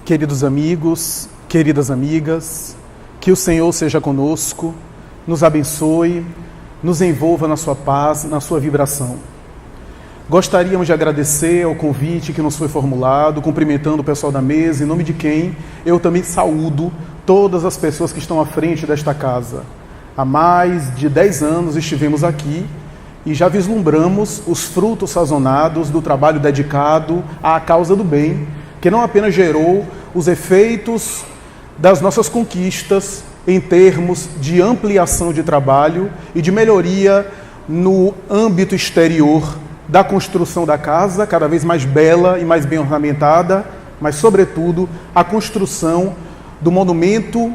Queridos amigos, queridas amigas, que o Senhor seja conosco, nos abençoe, nos envolva na sua paz, na sua vibração. Gostaríamos de agradecer ao convite que nos foi formulado, cumprimentando o pessoal da mesa, em nome de quem eu também saúdo todas as pessoas que estão à frente desta casa. Há mais de 10 anos estivemos aqui e já vislumbramos os frutos sazonados do trabalho dedicado à causa do bem, que não apenas gerou os efeitos das nossas conquistas em termos de ampliação de trabalho e de melhoria no âmbito exterior da construção da casa, cada vez mais bela e mais bem ornamentada, mas, sobretudo, a construção do monumento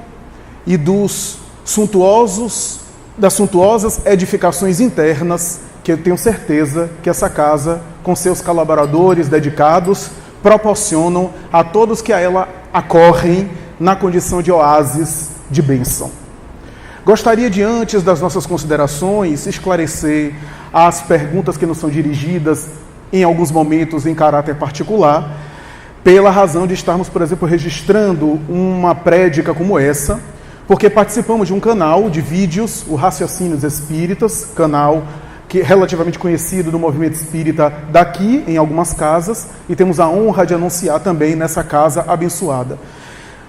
e das suntuosas edificações internas, que eu tenho certeza que essa casa, com seus colaboradores dedicados, proporcionam a todos que a ela acorrem na condição de oásis de bênção. Gostaria de, antes das nossas considerações, esclarecer as perguntas que nos são dirigidas em alguns momentos em caráter particular, pela razão de estarmos, por exemplo, registrando uma prédica como essa, porque participamos de um canal de vídeos, o Raciocínios Espíritas, canal que é relativamente conhecido do movimento espírita daqui, em algumas casas, e temos a honra de anunciar também nessa casa abençoada.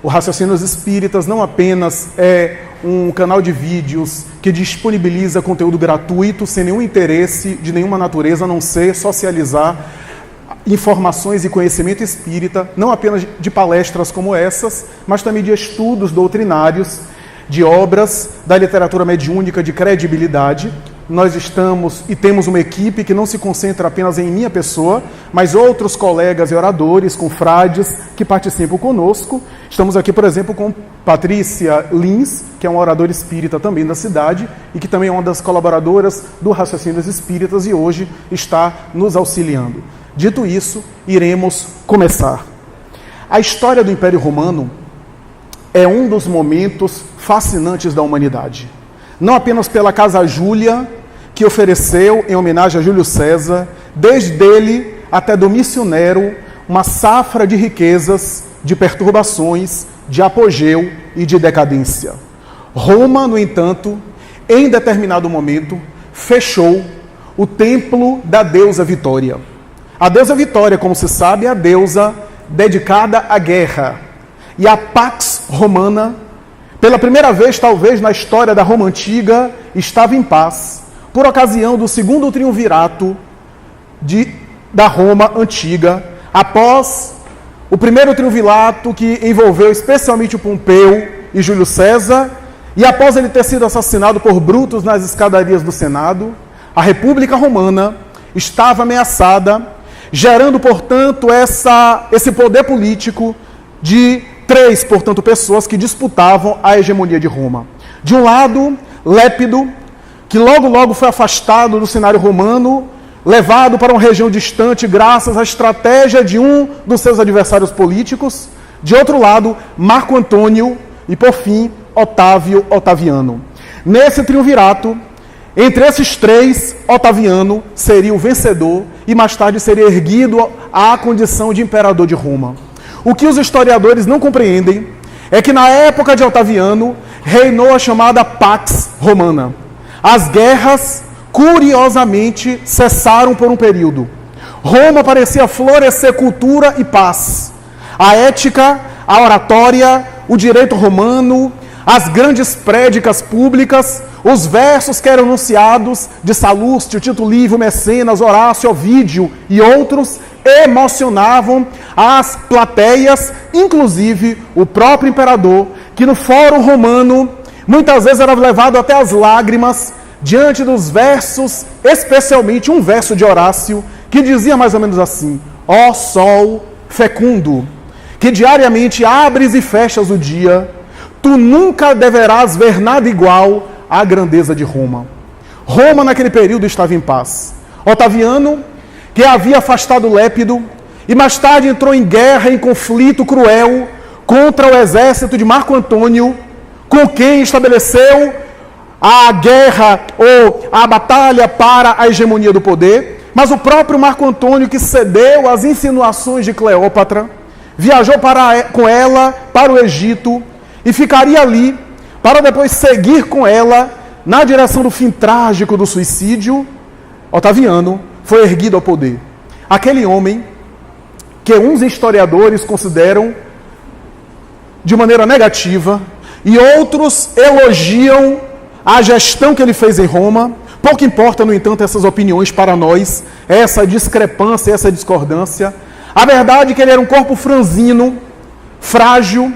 O Raciocínios Espíritas não apenas é um canal de vídeos que disponibiliza conteúdo gratuito, sem nenhum interesse de nenhuma natureza, a não ser socializar informações e conhecimento espírita, não apenas de palestras como essas, mas também de estudos doutrinários, de obras da literatura mediúnica de credibilidade. Nós estamos e temos uma equipe que não se concentra apenas em minha pessoa, mas outros colegas e oradores, confrades, que participam conosco. Estamos aqui, por exemplo, com Patrícia Lins, que é uma oradora espírita também da cidade, e que também é uma das colaboradoras do Raciocínios Espíritas e hoje está nos auxiliando. Dito isso, iremos começar. A história do Império Romano é um dos momentos fascinantes da humanidade. Não apenas pela Casa Júlia, que ofereceu, em homenagem a Júlio César, desde ele até Domício Nero, uma safra de riquezas, de perturbações, de apogeu e de decadência. Roma, no entanto, em determinado momento, fechou o templo da deusa Vitória. A deusa Vitória, como se sabe, é a deusa dedicada à guerra. E a Pax Romana, pela primeira vez, talvez, na história da Roma Antiga, estava em paz, por ocasião do segundo triunvirato da Roma Antiga, após o primeiro triunvirato que envolveu especialmente o Pompeu e Júlio César, e após ele ter sido assassinado por Brutus nas escadarias do Senado, a República Romana estava ameaçada, gerando, portanto, esse poder político de 3, portanto, pessoas que disputavam a hegemonia de Roma. De um lado, Lépido, que logo foi afastado do cenário romano, levado para uma região distante graças à estratégia de um dos seus adversários políticos. De outro lado, Marco Antônio e, por fim, Otávio Otaviano. Nesse triunvirato, entre esses 3, Otaviano seria o vencedor e mais tarde seria erguido à condição de imperador de Roma. O que os historiadores não compreendem é que na época de Otaviano reinou a chamada Pax Romana. As guerras, curiosamente, cessaram por um período. Roma parecia florescer cultura e paz. A ética, a oratória, o direito romano, as grandes prédicas públicas, os versos que eram anunciados de Salustio, Tito Livio, Mecenas, Horácio, Ovídio e outros emocionavam as plateias, inclusive o próprio imperador, que no fórum romano muitas vezes era levado até as lágrimas diante dos versos, especialmente um verso de Horácio, que dizia mais ou menos assim: ó sol fecundo, que diariamente abres e fechas o dia, tu nunca deverás ver nada igual à grandeza de Roma. Roma naquele período estava em paz. Otaviano, que havia afastado Lépido, e mais tarde entrou em guerra, em conflito cruel contra o exército de Marco Antônio, com quem estabeleceu a guerra ou a batalha para a hegemonia do poder. Mas o próprio Marco Antônio, que cedeu às insinuações de Cleópatra, viajou com ela para o Egito e ficaria ali para depois seguir com ela na direção do fim trágico do suicídio, Otaviano foi erguido ao poder. Aquele homem que uns historiadores consideram de maneira negativa e outros elogiam a gestão que ele fez em Roma. Pouco importa, no entanto, essas opiniões para nós, essa discrepância, essa discordância. A verdade é que ele era um corpo franzino, frágil,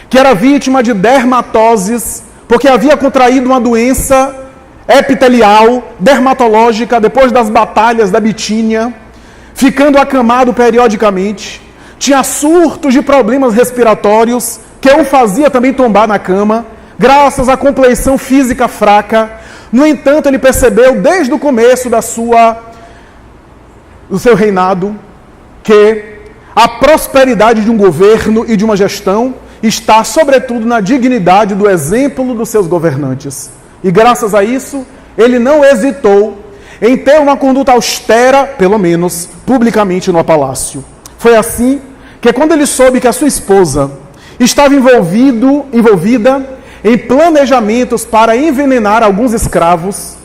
que era vítima de dermatoses, porque havia contraído uma doença epitelial, dermatológica, depois das batalhas da Bitínia, ficando acamado periodicamente. Tinha surtos de problemas respiratórios, que o fazia também tombar na cama, graças à compleição física fraca. No entanto, ele percebeu desde o começo do seu reinado que a prosperidade de um governo e de uma gestão está, sobretudo, na dignidade do exemplo dos seus governantes. E graças a isso, ele não hesitou em ter uma conduta austera, pelo menos publicamente no palácio. Foi assim que, quando ele soube que a sua esposa estava envolvida em planejamentos para envenenar alguns escravos,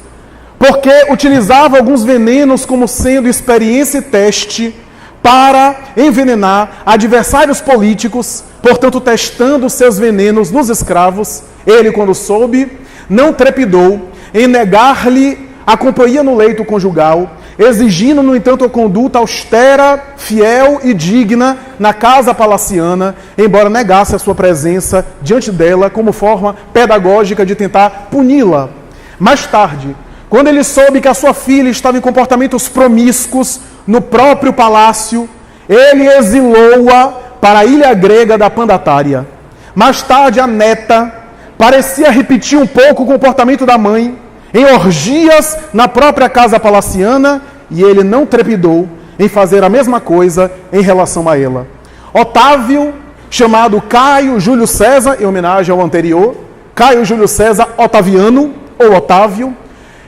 porque utilizava alguns venenos como sendo experiência e teste para envenenar adversários políticos, portanto testando seus venenos nos escravos, ele, quando soube, não trepidou em negar-lhe a companhia no leito conjugal, exigindo, no entanto, a conduta austera, fiel e digna na casa palaciana, embora negasse a sua presença diante dela como forma pedagógica de tentar puni-la. Mais tarde, quando ele soube que a sua filha estava em comportamentos promíscuos no próprio palácio, ele exilou-a para a ilha grega da Pandatária. Mais tarde, a neta parecia repetir um pouco o comportamento da mãe, em orgias na própria casa palaciana, e ele não trepidou em fazer a mesma coisa em relação a ela. Otávio, chamado Caio Júlio César, em homenagem ao anterior, Caio Júlio César Otaviano, ou Otávio,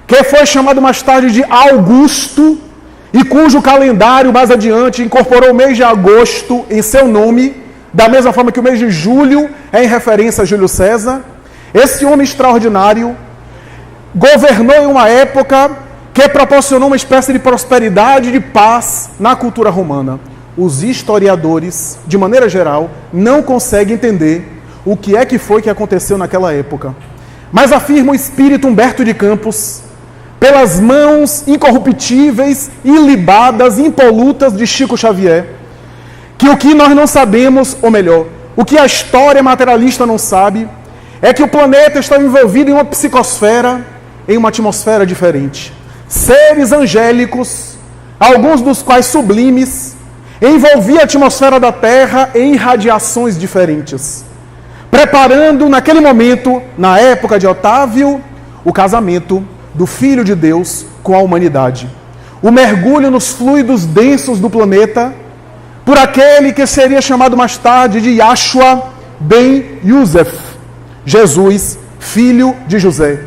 que foi chamado mais tarde de Augusto, e cujo calendário mais adiante incorporou o mês de agosto em seu nome, da mesma forma que o mês de julho é em referência a Júlio César. Esse homem extraordinário governou em uma época que proporcionou uma espécie de prosperidade e de paz na cultura romana. Os historiadores, de maneira geral, não conseguem entender o que é que foi que aconteceu naquela época. Mas afirma o espírito Humberto de Campos, pelas mãos incorruptíveis, ilibadas, impolutas de Chico Xavier, que o que nós não sabemos, ou melhor, o que a história materialista não sabe, é que o planeta está envolvido em uma psicosfera, em uma atmosfera diferente. Seres angélicos, alguns dos quais sublimes, envolviam a atmosfera da Terra em radiações diferentes, preparando naquele momento, na época de Otávio, o casamento do Filho de Deus com a humanidade. O mergulho nos fluidos densos do planeta por aquele que seria chamado mais tarde de Yahshua ben Yosef, Jesus, filho de José,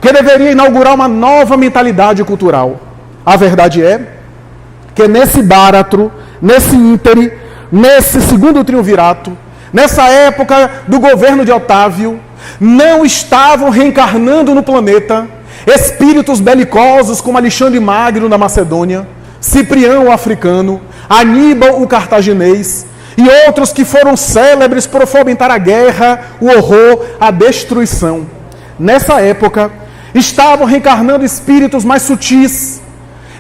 que deveria inaugurar uma nova mentalidade cultural. A verdade é que nesse báratro, nesse íntere, nesse segundo triunvirato, nessa época do governo de Otávio, não estavam reencarnando no planeta espíritos belicosos como Alexandre Magno da Macedônia, Ciprião o africano, Aníbal o cartaginês e outros que foram célebres por fomentar a guerra, o horror, a destruição. Nessa época, estavam reencarnando espíritos mais sutis,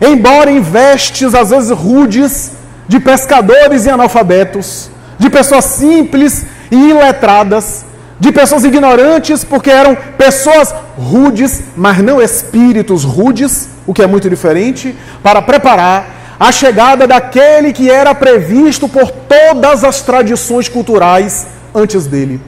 embora em vestes às vezes rudes, de pescadores e analfabetos, de pessoas simples e iletradas, de pessoas ignorantes, porque eram pessoas rudes, mas não espíritos rudes, o que é muito diferente, para preparar a chegada daquele que era previsto por todas as tradições culturais antes dele.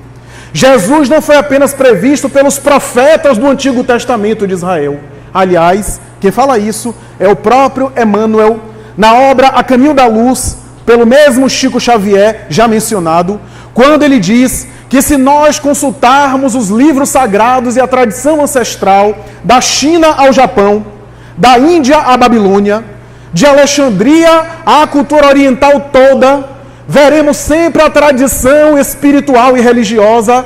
Jesus não foi apenas previsto pelos profetas do Antigo Testamento de Israel. Aliás, quem fala isso é o próprio Emmanuel, na obra A Caminho da Luz, pelo mesmo Chico Xavier, já mencionado, quando ele diz que se nós consultarmos os livros sagrados e a tradição ancestral da China ao Japão, da Índia à Babilônia, de Alexandria à cultura oriental toda, veremos sempre a tradição espiritual e religiosa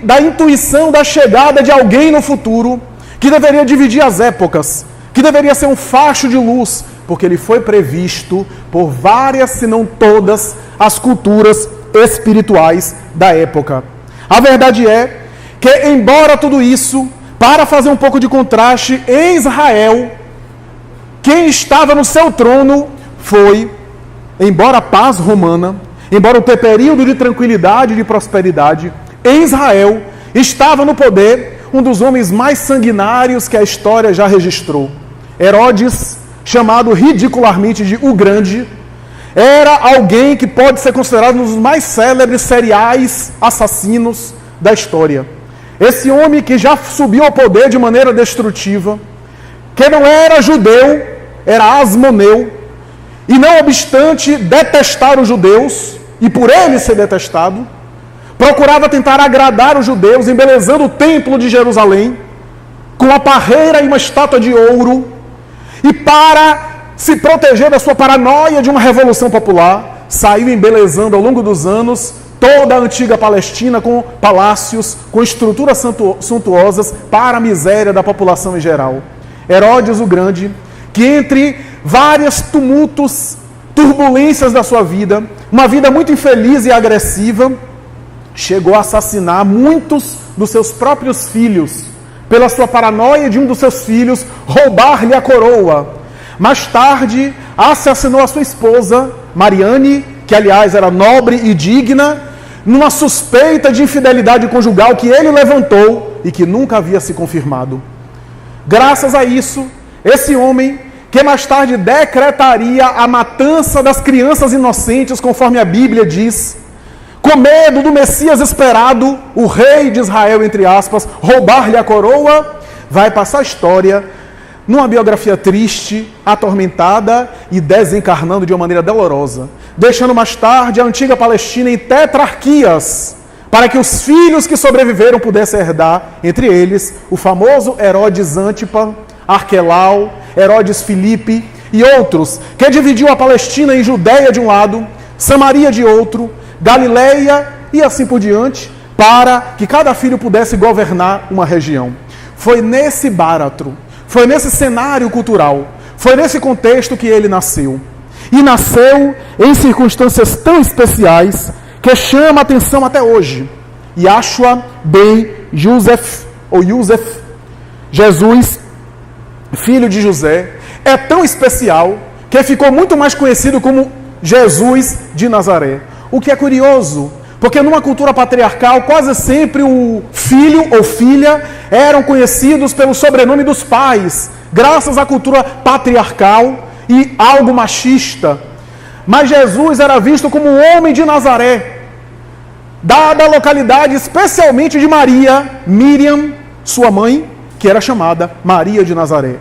da intuição da chegada de alguém no futuro, que deveria dividir as épocas, que deveria ser um facho de luz, porque ele foi previsto por várias, se não todas, as culturas espirituais da época. A verdade é que, embora tudo isso, para fazer um pouco de contraste, em Israel, quem estava no seu trono foi, embora a paz romana, embora ter período de tranquilidade e de prosperidade, em Israel estava no poder um dos homens mais sanguinários que a história já registrou. Herodes, chamado ridicularmente de O Grande, era alguém que pode ser considerado um dos mais célebres seriais assassinos da história. Esse homem que já subiu ao poder de maneira destrutiva, que não era judeu, era asmoneu, e não obstante detestar os judeus, e por ele ser detestado, procurava tentar agradar os judeus, embelezando o templo de Jerusalém, com uma parreira e uma estátua de ouro, e para se proteger da sua paranoia de uma revolução popular, saiu embelezando ao longo dos anos toda a antiga Palestina com palácios, com estruturas suntuosas para a miséria da população em geral. Herodes o Grande, que entre vários tumultos, turbulências da sua vida, uma vida muito infeliz e agressiva, chegou a assassinar muitos dos seus próprios filhos, pela sua paranoia de um dos seus filhos roubar-lhe a coroa. Mais tarde, assassinou a sua esposa, Mariane, que aliás era nobre e digna, numa suspeita de infidelidade conjugal que ele levantou e que nunca havia se confirmado. Graças a isso, esse homem, que mais tarde decretaria a matança das crianças inocentes, conforme a Bíblia diz, com medo do Messias esperado, o rei de Israel, entre aspas, roubar-lhe a coroa, vai passar a história numa biografia triste, atormentada e desencarnando de uma maneira dolorosa, deixando mais tarde a antiga Palestina em tetrarquias, para que os filhos que sobreviveram pudessem herdar, entre eles, o famoso Herodes Antipa, Arquelau, Herodes Filipe e outros, que dividiu a Palestina em Judéia de um lado, Samaria de outro, Galileia e assim por diante, para que cada filho pudesse governar uma região. Foi nesse báratro, foi nesse cenário cultural, foi nesse contexto que ele nasceu. E nasceu em circunstâncias tão especiais que chama a atenção até hoje. Yahshua ben Yosef, ou Yosef, Jesus, filho de José, é tão especial que ficou muito mais conhecido como Jesus de Nazaré. O que é curioso, porque numa cultura patriarcal, quase sempre o filho ou filha eram conhecidos pelo sobrenome dos pais, graças à cultura patriarcal e algo machista. Mas Jesus era visto como um homem de Nazaré, dada a localidade especialmente de Maria, Miriam, sua mãe, que era chamada Maria de Nazaré.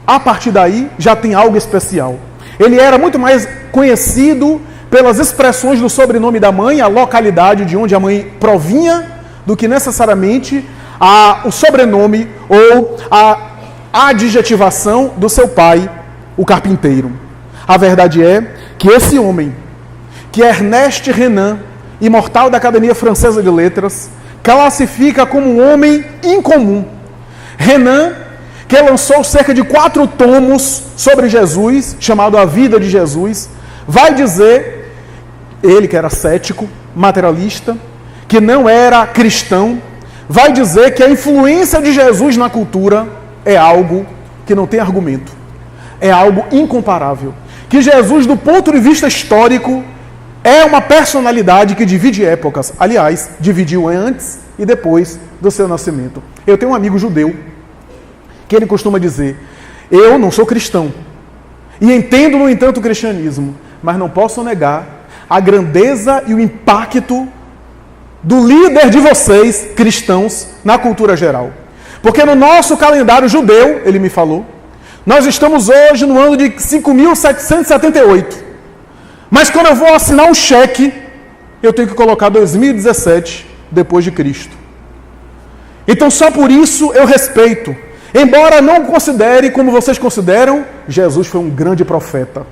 A partir daí, já tem algo especial. Ele era muito mais conhecido pelas expressões do sobrenome da mãe, a localidade de onde a mãe provinha, do que necessariamente o sobrenome ou a adjetivação do seu pai, o carpinteiro. A verdade é que esse homem, que é Ernest Renan, imortal da Academia Francesa de Letras, classifica como um homem incomum. Renan, que lançou cerca de 4 tomos sobre Jesus, chamado A Vida de Jesus, vai dizer, ele que era cético, materialista, que não era cristão, vai dizer que a influência de Jesus na cultura é algo que não tem argumento, é algo incomparável. Que Jesus, do ponto de vista histórico, é uma personalidade que divide épocas. Aliás, dividiu antes e depois do seu nascimento. Eu tenho um amigo judeu que ele costuma dizer: eu não sou cristão e entendo, no entanto, o cristianismo, mas não posso negar a grandeza e o impacto do líder de vocês, cristãos, na cultura geral. Porque no nosso calendário judeu, ele me falou, nós estamos hoje no ano de 5.778. Mas quando eu vou assinar um cheque, eu tenho que colocar 2017 depois de Cristo. Então só por isso eu respeito. Embora não considere como vocês consideram, Jesus foi um grande profeta.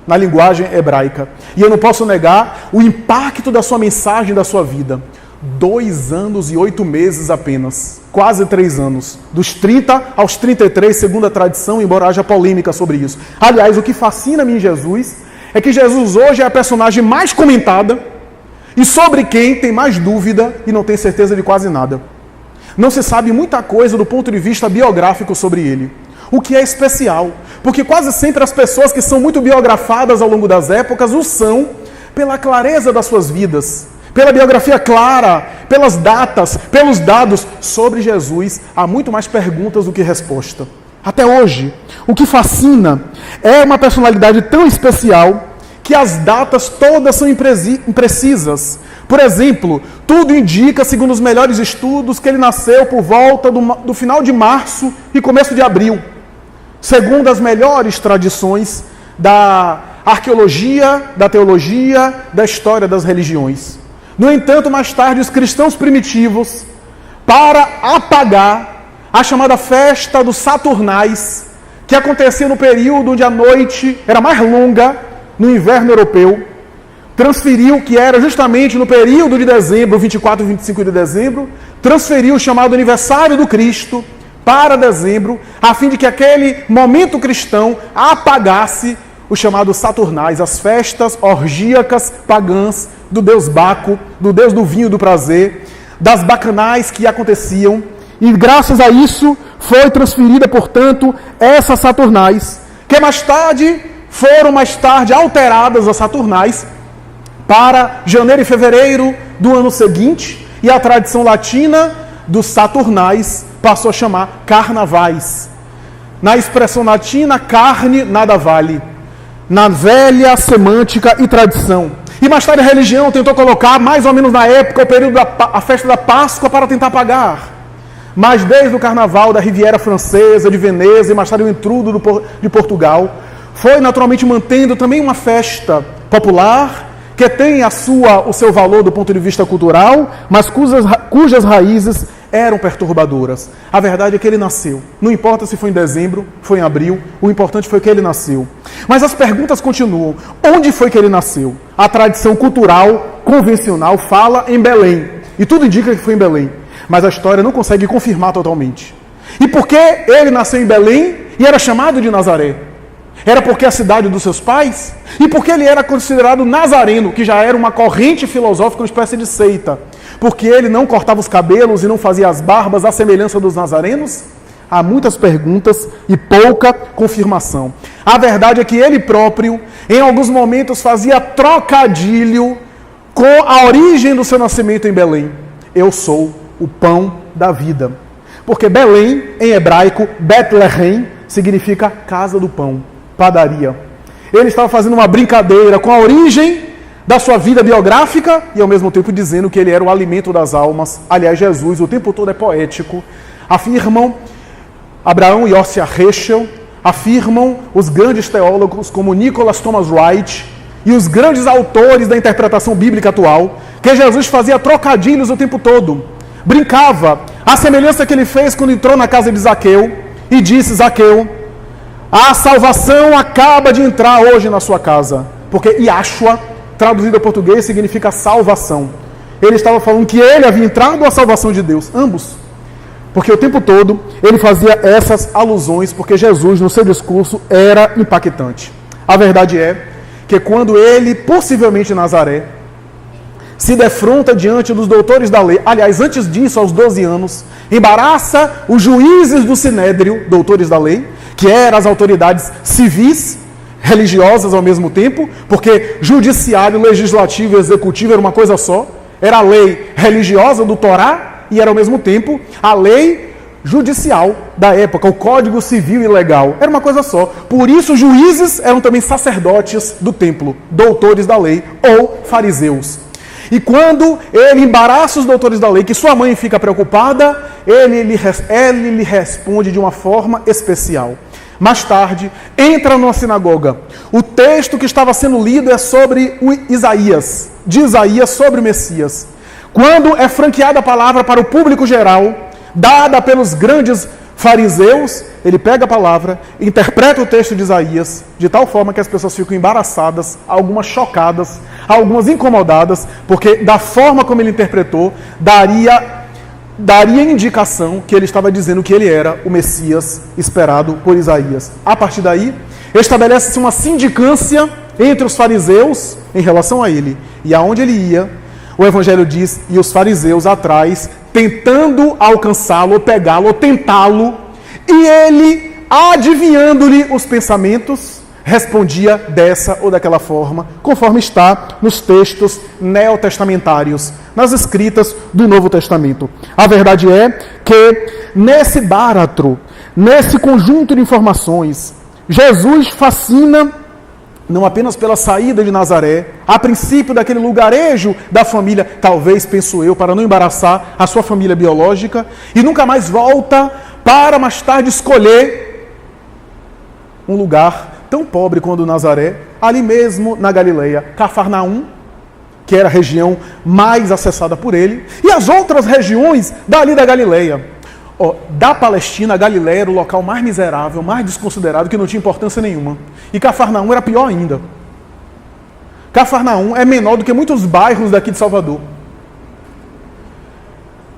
na linguagem hebraica. E eu não posso negar o impacto da sua mensagem, da sua vida. 2 anos e 8 meses apenas, quase 3 anos, dos 30 aos 33, segundo a tradição, embora haja polêmica sobre isso. Aliás, o que fascina-me em Jesus é que Jesus hoje é a personagem mais comentada e sobre quem tem mais dúvida e não tem certeza de quase nada. Não se sabe muita coisa do ponto de vista biográfico sobre ele, o que é especial, porque quase sempre as pessoas que são muito biografadas ao longo das épocas o são pela clareza das suas vidas, pela biografia clara, pelas datas, pelos dados. Sobre Jesus há muito mais perguntas do que resposta. Até hoje, o que fascina é uma personalidade tão especial que as datas todas são imprecisas. Por exemplo, tudo indica, segundo os melhores estudos, que ele nasceu por volta do final de março e começo de abril, segundo as melhores tradições da arqueologia, da teologia, da história das religiões. No entanto, mais tarde, os cristãos primitivos, para apagar a chamada festa dos Saturnais, que acontecia no período onde a noite era mais longa, no inverno europeu, transferiu, que era justamente no período de dezembro, 24 e 25 de dezembro, transferiu o chamado aniversário do Cristo para dezembro, a fim de que aquele momento cristão apagasse os chamados Saturnais, as festas orgíacas pagãs do deus Baco, do deus do vinho e do prazer, das bacanais que aconteciam, e graças a isso foi transferida, portanto, essas Saturnais, que foram mais tarde alteradas as Saturnais para janeiro e fevereiro do ano seguinte, e a tradição latina dos Saturnais passou a chamar carnavais. Na expressão latina, carne nada vale, na velha semântica e tradição. E mais tarde a religião tentou colocar, mais ou menos na época, o período da festa da Páscoa para tentar apagar. Mas desde o carnaval da Riviera Francesa, de Veneza, e mais tarde o intrudo de Portugal, foi naturalmente mantendo também uma festa popular, que tem o seu valor do ponto de vista cultural, mas cujas raízes eram perturbadoras. A verdade é que ele nasceu. Não importa se foi em dezembro, foi em abril, o importante foi que ele nasceu. Mas as perguntas continuam. Onde foi que ele nasceu? A tradição cultural convencional fala em Belém. E tudo indica que foi em Belém. Mas a história não consegue confirmar totalmente. E por que ele nasceu em Belém e era chamado de Nazaré? Era porque a cidade dos seus pais? E porque ele era considerado nazareno, que já era uma corrente filosófica, uma espécie de seita? Porque ele não cortava os cabelos e não fazia as barbas à semelhança dos nazarenos? Há muitas perguntas e pouca confirmação. A verdade é que ele próprio, em alguns momentos, fazia trocadilho com a origem do seu nascimento em Belém. Eu sou o pão da vida. Porque Belém, em hebraico, Betlehem, significa casa do pão, padaria. Ele estava fazendo uma brincadeira com a origem da sua vida biográfica e ao mesmo tempo dizendo que ele era o alimento das almas. Aliás, Jesus o tempo todo é poético. Afirmam Abraham Yossi Heschel, afirmam os grandes teólogos como Nicholas Thomas Wright e os grandes autores da interpretação bíblica atual, que Jesus fazia trocadilhos o tempo todo. Brincava, a semelhança que ele fez quando entrou na casa de Zaqueu e disse: Zaqueu, a salvação acaba de entrar hoje na sua casa. Porque Yahshua, traduzido ao português, significa salvação. Ele estava falando que ele havia entrado à salvação de Deus, ambos. Porque o tempo todo ele fazia essas alusões, porque Jesus, no seu discurso, era impactante. A verdade é que quando ele, possivelmente em Nazaré, se defronta diante dos doutores da lei, aliás, antes disso, aos 12 anos, embaraça os juízes do Sinédrio, doutores da lei, que eram as autoridades civis, religiosas ao mesmo tempo, porque judiciário, legislativo e executivo era uma coisa só, era a lei religiosa do Torá e era ao mesmo tempo a lei judicial da época, o Código Civil e Legal, era uma coisa só. Por isso os juízes eram também sacerdotes do templo, doutores da lei ou fariseus. E quando ele embaraça os doutores da lei, que sua mãe fica preocupada, ele lhe responde de uma forma especial. Mais tarde, entra numa sinagoga. O texto que estava sendo lido é sobre Isaías, de Isaías sobre o Messias. Quando é franqueada a palavra para o público geral, dada pelos grandes Fariseus, ele pega a palavra, interpreta o texto de Isaías, de tal forma que as pessoas ficam embaraçadas, algumas chocadas, algumas incomodadas, porque da forma como ele interpretou, daria indicação que ele estava dizendo que ele era o Messias esperado por Isaías. A partir daí, estabelece-se uma sindicância entre os fariseus em relação a ele. E aonde ele ia, o Evangelho diz, e os fariseus atrás, tentando alcançá-lo, ou pegá-lo, ou tentá-lo, e ele, adivinhando-lhe os pensamentos, respondia dessa ou daquela forma, conforme está nos textos neotestamentários, nas escritas do Novo Testamento. A verdade é que, nesse báratro, nesse conjunto de informações, Jesus fascina não apenas pela saída de Nazaré, a princípio daquele lugarejo da família, talvez, penso eu, para não embaraçar a sua família biológica, e nunca mais volta para mais tarde escolher um lugar tão pobre quanto Nazaré, ali mesmo na Galileia, Cafarnaum, que era a região mais acessada por ele, e as outras regiões dali da Galileia. Da Palestina, a Galileia era o local mais miserável, mais desconsiderado, que não tinha importância nenhuma. E Cafarnaum era pior ainda. Cafarnaum é menor do que muitos bairros daqui de Salvador.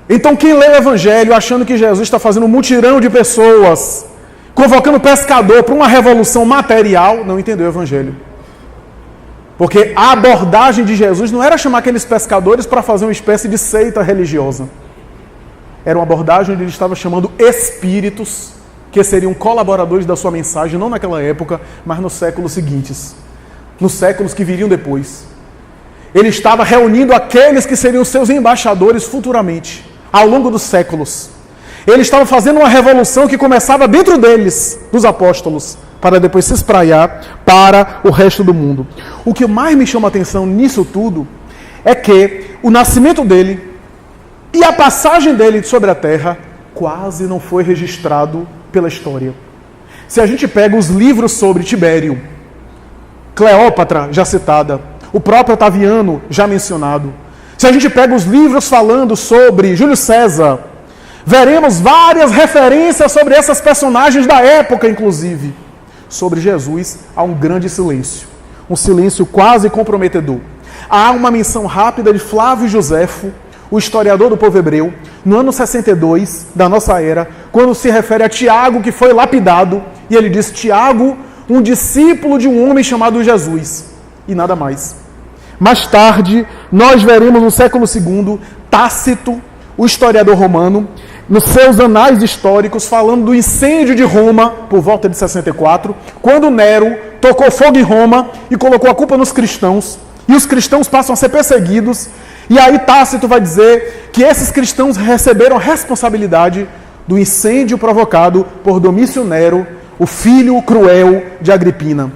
Então quem lê o Evangelho achando que Jesus está fazendo um mutirão de pessoas, convocando pescador para uma revolução material, não entendeu o Evangelho. Porque a abordagem de Jesus não era chamar aqueles pescadores para fazer uma espécie de seita religiosa. Era uma abordagem onde ele estava chamando espíritos que seriam colaboradores da sua mensagem, não naquela época, mas nos séculos seguintes, nos séculos que viriam depois. Ele estava reunindo aqueles que seriam seus embaixadores futuramente, ao longo dos séculos. Ele estava fazendo uma revolução que começava dentro deles, dos apóstolos, para depois se espraiar para o resto do mundo. O que mais me chama a atenção nisso tudo é que o nascimento dele e a passagem dele sobre a terra quase não foi registrado pela história. Se a gente pega os livros sobre Tibério, Cleópatra, já citada, o próprio Otaviano, já mencionado, se a gente pega os livros falando sobre Júlio César, veremos várias referências sobre essas personagens da época, inclusive. Sobre Jesus, há um grande silêncio. Um silêncio quase comprometedor. Há uma menção rápida de Flávio Joséfo, o historiador do povo hebreu, no ano 62 da nossa era, quando se refere a Tiago, que foi lapidado, e ele diz: Tiago, um discípulo de um homem chamado Jesus, e nada mais. Mais tarde, nós veremos no século II, Tácito, o historiador romano, nos seus anais históricos, falando do incêndio de Roma, por volta de 64, quando Nero tocou fogo em Roma e colocou a culpa nos cristãos, e os cristãos passam a ser perseguidos. E aí Tácito vai dizer que esses cristãos receberam a responsabilidade do incêndio provocado por Domício Nero, o filho cruel de Agripina.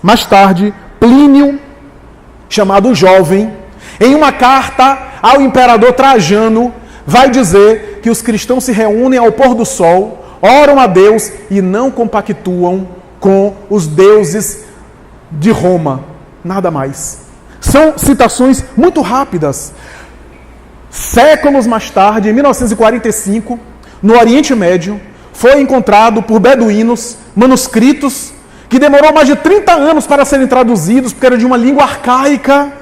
Mais tarde, Plínio, chamado Jovem, em uma carta ao imperador Trajano, vai dizer que os cristãos se reúnem ao pôr do sol, oram a Deus e não compactuam com os deuses de Roma. Nada mais. São citações muito rápidas. Séculos mais tarde, em 1945, no Oriente Médio, foi encontrado por beduínos manuscritos que demorou mais de 30 anos para serem traduzidos, porque era de uma língua arcaica,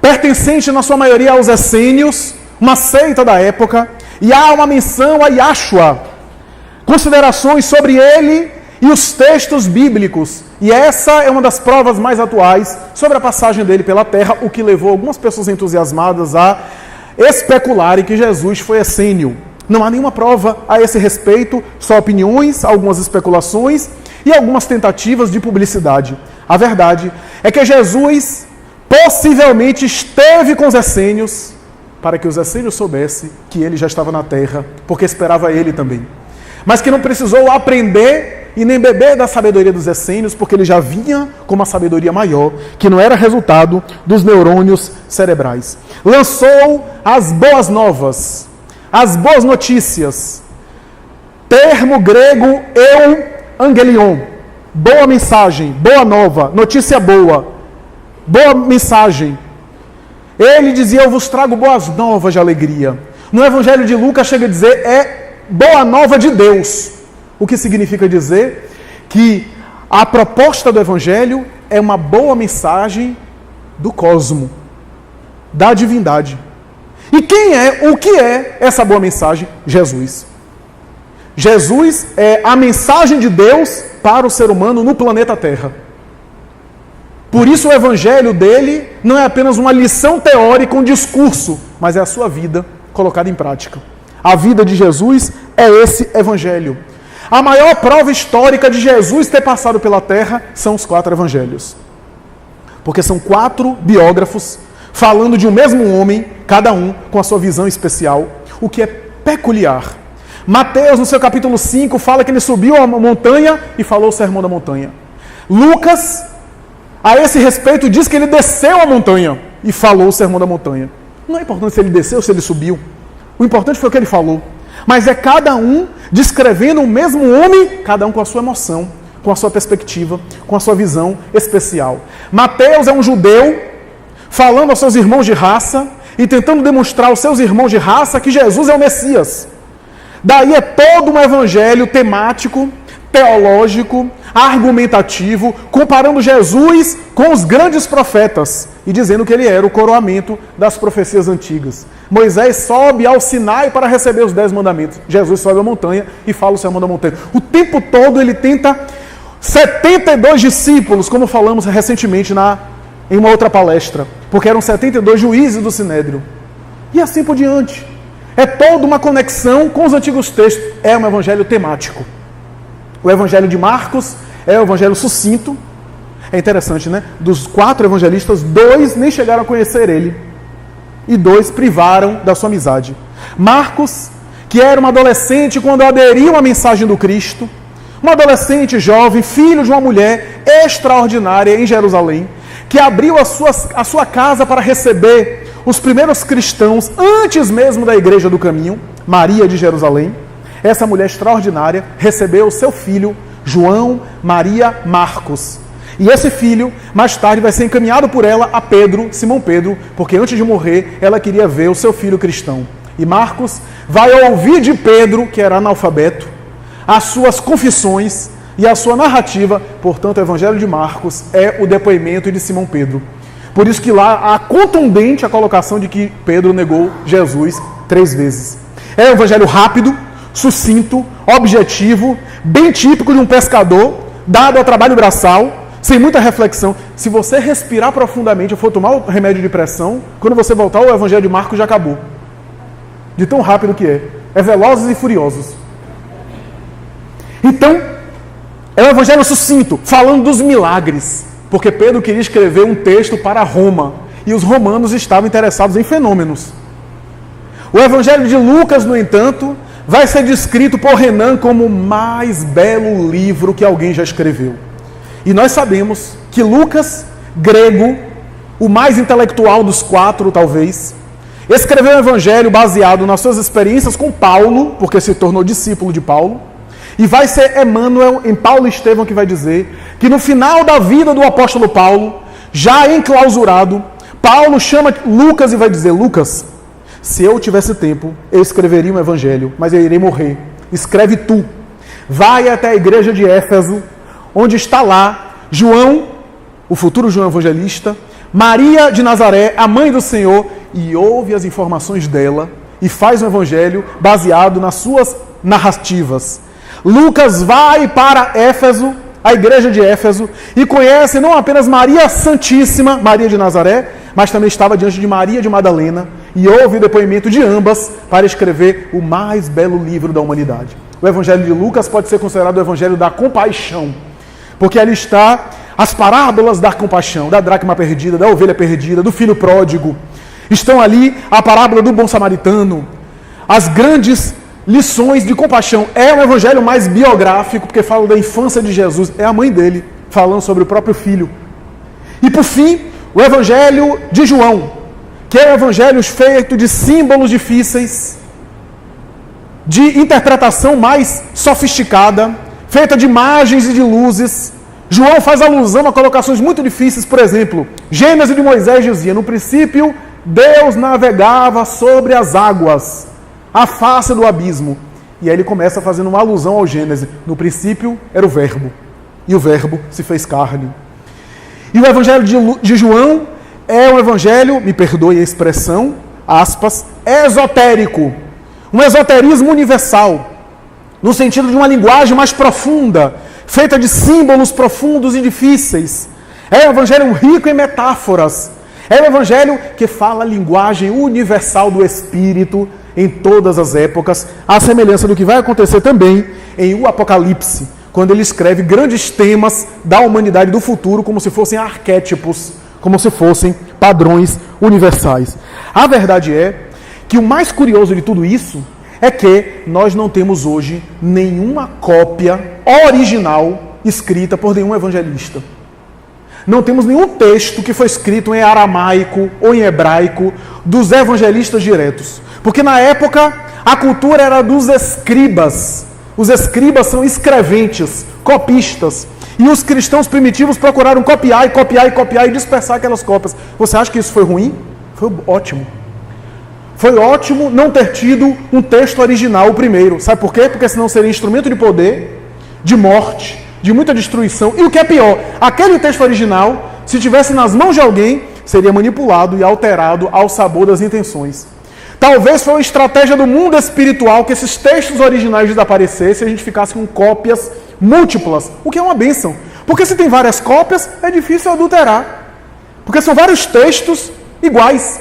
pertencente na sua maioria aos essênios, uma seita da época, e há uma menção a Yahshua, considerações sobre ele e os textos bíblicos. E essa é uma das provas mais atuais sobre a passagem dele pela terra, o que levou algumas pessoas entusiasmadas a especularem que Jesus foi essênio. Não há nenhuma prova a esse respeito, só opiniões, algumas especulações e algumas tentativas de publicidade. A verdade é que Jesus possivelmente esteve com os essênios para que os essênios soubessem que ele já estava na terra, porque esperava ele também. Mas que não precisou aprender e nem beber da sabedoria dos essênios, porque ele já vinha com uma sabedoria maior, que não era resultado dos neurônios cerebrais. Lançou as boas novas, as boas notícias. Termo grego euangelion. Boa mensagem, boa nova, notícia boa, boa mensagem. Ele dizia: eu vos trago boas novas de alegria. No Evangelho de Lucas chega a dizer: é boa nova de Deus. o que significa dizer que a proposta do Evangelho é uma boa mensagem do cosmo, da divindade. E o que é essa boa mensagem? Jesus. Jesus é a mensagem de Deus para o ser humano no planeta Terra. Por isso o Evangelho dele não é apenas uma lição teórica, um discurso, mas é a sua vida colocada em prática. A vida de Jesus é esse Evangelho. A maior prova histórica de Jesus ter passado pela Terra são os 4 Evangelhos. Porque são 4 biógrafos falando de um mesmo homem, cada um com a sua visão especial, o que é peculiar. Mateus, no seu capítulo 5, fala que ele subiu a montanha e falou o sermão da montanha. Lucas, a esse respeito, diz que ele desceu a montanha e falou o sermão da montanha. Não é importante se ele desceu ou se ele subiu. O importante foi o que ele falou. Mas é cada um descrevendo o mesmo homem, cada um com a sua emoção, com a sua perspectiva, com a sua visão especial. Mateus é um judeu falando aos seus irmãos de raça e tentando demonstrar aos seus irmãos de raça que Jesus é o Messias. Daí é todo um evangelho temático, teológico, argumentativo, comparando Jesus com os grandes profetas e dizendo que ele era o coroamento das profecias antigas. Moisés sobe ao Sinai para receber os 10 mandamentos. Jesus sobe a montanha e fala o sermão da montanha. O tempo todo ele tenta 72 discípulos, como falamos recentemente em uma outra palestra, porque eram 72 juízes do Sinédrio. E assim por diante. É toda uma conexão com os antigos textos. É um evangelho temático. O evangelho de Marcos é um evangelho sucinto. É interessante, né? Dos 4 evangelistas, 2 nem chegaram a conhecer ele. E 2 privaram da sua amizade. Marcos, que era um adolescente quando aderiu à mensagem do Cristo, um adolescente jovem, filho de uma mulher extraordinária em Jerusalém, que abriu a sua casa para receber os primeiros cristãos antes mesmo da Igreja do Caminho, Maria de Jerusalém. Essa mulher extraordinária recebeu o seu filho, João Maria Marcos. E esse filho, mais tarde, vai ser encaminhado por ela a Pedro, Simão Pedro, porque antes de morrer, ela queria ver o seu filho cristão. E Marcos vai ouvir de Pedro, que era analfabeto, as suas confissões e a sua narrativa. Portanto, o Evangelho de Marcos é o depoimento de Simão Pedro. Por isso que lá há contundente a colocação de que Pedro negou Jesus 3 vezes. É um evangelho rápido, sucinto, objetivo, bem típico de um pescador, dado ao trabalho braçal, sem muita reflexão. Se você respirar profundamente ou for tomar o remédio de pressão, quando você voltar, o Evangelho de Marcos já acabou. De tão rápido que é. É velozes e furiosos. Então, é um evangelho sucinto, falando dos milagres. Porque Pedro queria escrever um texto para Roma. E os romanos estavam interessados em fenômenos. O Evangelho de Lucas, no entanto, vai ser descrito por Renan como o mais belo livro que alguém já escreveu. E nós sabemos que Lucas, grego, o mais intelectual dos 4, talvez, escreveu um evangelho baseado nas suas experiências com Paulo, porque se tornou discípulo de Paulo. E vai ser Emmanuel, em Paulo e Estevão, que vai dizer que no final da vida do apóstolo Paulo, já enclausurado, Paulo chama Lucas e vai dizer: Lucas, se eu tivesse tempo, eu escreveria um evangelho, mas eu irei morrer. Escreve tu. Vai até a igreja de Éfeso, onde está lá João, o futuro João evangelista, Maria de Nazaré, a mãe do Senhor, e ouve as informações dela e faz um evangelho baseado nas suas narrativas. Lucas vai para Éfeso, a igreja de Éfeso, e conhece não apenas Maria Santíssima, Maria de Nazaré, mas também estava diante de Maria de Madalena, e ouve o depoimento de ambas para escrever o mais belo livro da humanidade. O evangelho de Lucas pode ser considerado o evangelho da compaixão, porque ali está as parábolas da compaixão, da dracma perdida, da ovelha perdida, do filho pródigo. Estão ali a parábola do bom samaritano, as grandes lições de compaixão. É um evangelho mais biográfico, porque fala da infância de Jesus. É a mãe dele, falando sobre o próprio filho. E por fim, o evangelho de João, que é um evangelho feito de símbolos difíceis, de interpretação mais sofisticada, feita de imagens e de luzes. João faz alusão a colocações muito difíceis. Por exemplo, Gênesis de Moisés dizia: no princípio, Deus navegava sobre as águas, a face do abismo. E aí ele começa fazendo uma alusão ao Gênesis. No princípio era o Verbo, e o Verbo se fez carne. E o Evangelho de João é um evangelho, me perdoe a expressão, aspas, esotérico. Um esoterismo universal, no sentido de uma linguagem mais profunda, feita de símbolos profundos e difíceis. É um evangelho rico em metáforas. É um evangelho que fala a linguagem universal do Espírito em todas as épocas, à semelhança do que vai acontecer também em O Apocalipse, quando ele escreve grandes temas da humanidade do futuro como se fossem arquétipos, como se fossem padrões universais. A verdade é que o mais curioso de tudo isso é que nós não temos hoje nenhuma cópia original escrita por nenhum evangelista. Não temos nenhum texto que foi escrito em aramaico ou em hebraico dos evangelistas diretos. Porque na época a cultura era dos escribas. Os escribas são escreventes, copistas. E os cristãos primitivos procuraram copiar e dispersar aquelas cópias. Você acha que isso foi ruim? Foi ótimo. Foi ótimo não ter tido um texto original, o primeiro. Sabe por quê? Porque senão seria instrumento de poder, de morte, de muita destruição. E o que é pior, aquele texto original, se tivesse nas mãos de alguém, seria manipulado e alterado ao sabor das intenções. Talvez foi uma estratégia do mundo espiritual que esses textos originais desaparecessem e a gente ficasse com cópias múltiplas, o que é uma bênção. Porque se tem várias cópias, é difícil adulterar. Porque são vários textos iguais.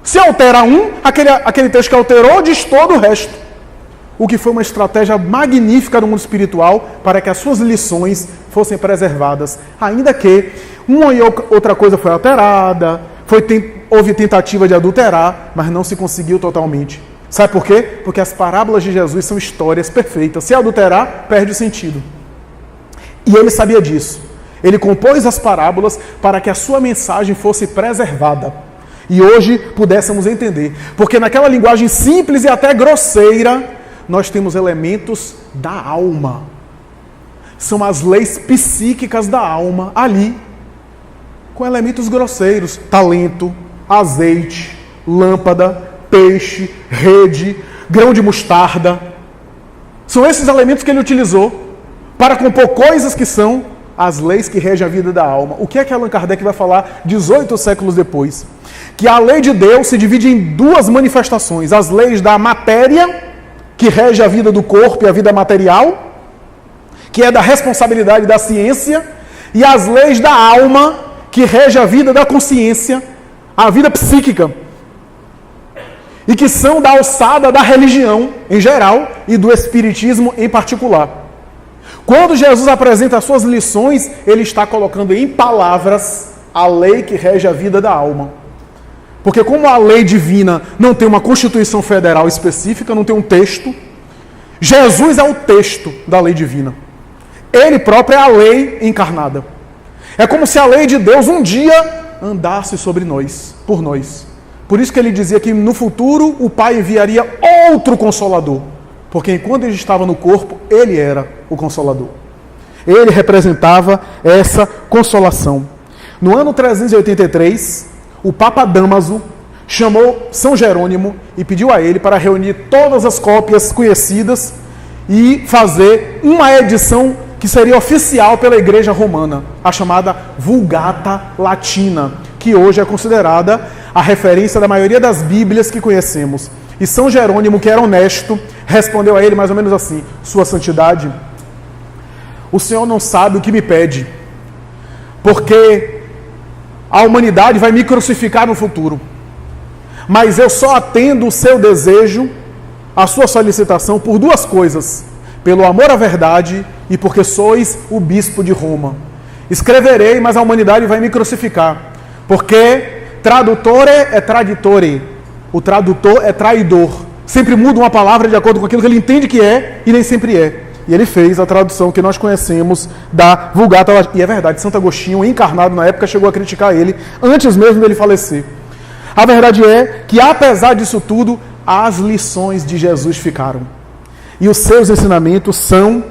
Se altera um, aquele texto que alterou diz todo o resto. O que foi uma estratégia magnífica do mundo espiritual para que as suas lições fossem preservadas. Ainda que uma e outra coisa foi alterada, houve tentativa de adulterar, mas não se conseguiu totalmente. Sabe por quê? Porque as parábolas de Jesus são histórias perfeitas. Se adulterar, perde o sentido. E ele sabia disso. Ele compôs as parábolas para que a sua mensagem fosse preservada. E hoje pudéssemos entender. Porque naquela linguagem simples e até grosseira, nós temos elementos da alma. São as leis psíquicas da alma ali, com elementos grosseiros. Talento, azeite, lâmpada, peixe, rede, grão de mostarda. São esses elementos que ele utilizou para compor coisas que são as leis que regem a vida da alma. O que é que Allan Kardec vai falar 18 séculos depois? Que a lei de Deus se divide em duas manifestações. As leis da matéria, que rege a vida do corpo e a vida material, que é da responsabilidade da ciência, e as leis da alma, que rege a vida da consciência, a vida psíquica, e que são da alçada da religião em geral e do espiritismo em particular. Quando Jesus apresenta as suas lições, ele está colocando em palavras a lei que rege a vida da alma. Porque como a lei divina não tem uma Constituição Federal específica, não tem um texto, Jesus é o texto da lei divina. Ele próprio é a lei encarnada. É como se a lei de Deus um dia andasse sobre nós, por nós. Por isso que ele dizia que no futuro o Pai enviaria outro Consolador. Porque enquanto ele estava no corpo, ele era o Consolador. Ele representava essa consolação. No ano 383... o Papa Dámaso chamou São Jerônimo e pediu a ele para reunir todas as cópias conhecidas e fazer uma edição que seria oficial pela Igreja Romana, a chamada Vulgata Latina, que hoje é considerada a referência da maioria das Bíblias que conhecemos. E São Jerônimo, que era honesto, respondeu a ele mais ou menos assim: Sua Santidade, o Senhor não sabe o que me pede, porque a humanidade vai me crucificar no futuro. Mas eu só atendo o seu desejo, a sua solicitação, por duas coisas: pelo amor à verdade e porque sois o bispo de Roma. Escreverei, mas a humanidade vai me crucificar. Porque tradutore é traditore. O tradutor é traidor. Sempre muda uma palavra de acordo com aquilo que ele entende que é e nem sempre é. E ele fez a tradução que nós conhecemos da Vulgata Latina. E é verdade, Santo Agostinho, encarnado na época, chegou a criticar ele antes mesmo dele falecer. A verdade é que, apesar disso tudo, as lições de Jesus ficaram. E os seus ensinamentos são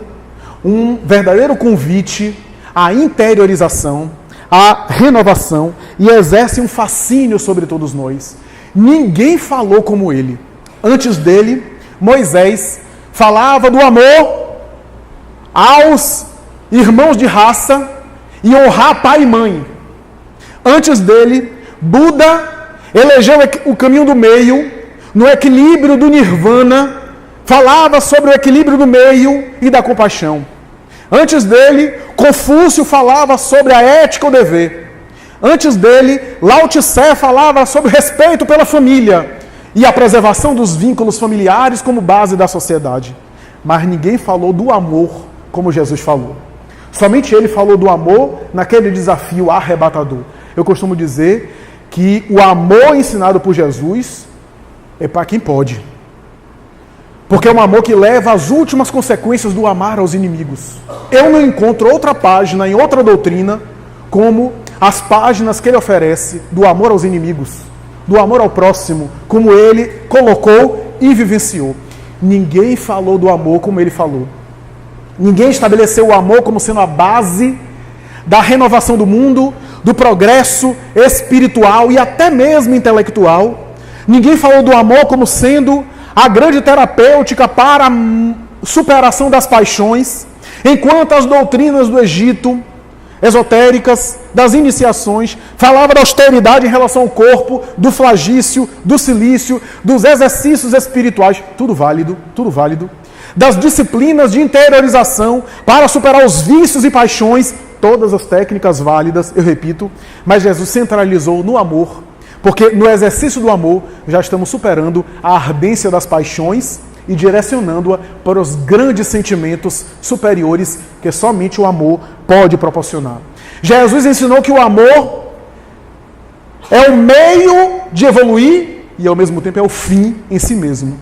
um verdadeiro convite à interiorização, à renovação, e exercem um fascínio sobre todos nós. Ninguém falou como ele. Antes dele, Moisés falava do amor aos irmãos de raça e honrar pai e mãe. Antes dele, Buda elegeu o caminho do meio, no equilíbrio do nirvana, falava sobre o equilíbrio do meio e da compaixão. Antes dele, Confúcio falava sobre a ética ou dever. Antes dele, Lao Tse falava sobre respeito pela família e a preservação dos vínculos familiares como base da sociedade. Mas ninguém falou do amor como Jesus falou. Somente ele falou do amor naquele desafio arrebatador. Eu costumo dizer que o amor ensinado por Jesus é para quem pode. Porque é um amor que leva às últimas consequências do amar aos inimigos. Eu não encontro outra página em outra doutrina como as páginas que ele oferece do amor aos inimigos, do amor ao próximo, como ele colocou e vivenciou. Ninguém falou do amor como ele falou. Ninguém estabeleceu o amor como sendo a base da renovação do mundo, do progresso espiritual e até mesmo intelectual. Ninguém falou do amor como sendo a grande terapêutica para a superação das paixões, enquanto as doutrinas do Egito, esotéricas, das iniciações, falavam da austeridade em relação ao corpo, do flagício, do silício, dos exercícios espirituais, tudo válido, das disciplinas de interiorização para superar os vícios e paixões, todas as técnicas válidas, eu repito, mas Jesus centralizou no amor, porque no exercício do amor já estamos superando a ardência das paixões e direcionando-a para os grandes sentimentos superiores que somente o amor pode proporcionar. Jesus ensinou que o amor é o meio de evoluir e ao mesmo tempo é o fim em si mesmo.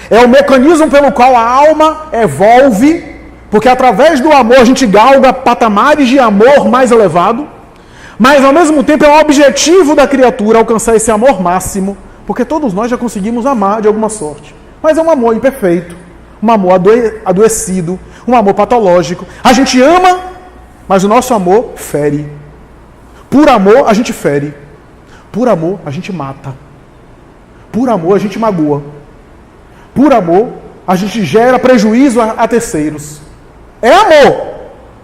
É o mecanismo pelo qual a alma evolve, porque através do amor a gente galga patamares de amor mais elevado, mas ao mesmo tempo é o objetivo da criatura alcançar esse amor máximo, porque todos nós já conseguimos amar de alguma sorte. Mas é um amor imperfeito, um amor adoecido, um amor patológico. A gente ama, mas o nosso amor fere. Por amor a gente fere. Por amor a gente mata. Por amor a gente magoa. Por amor a gente gera prejuízo a terceiros. É amor,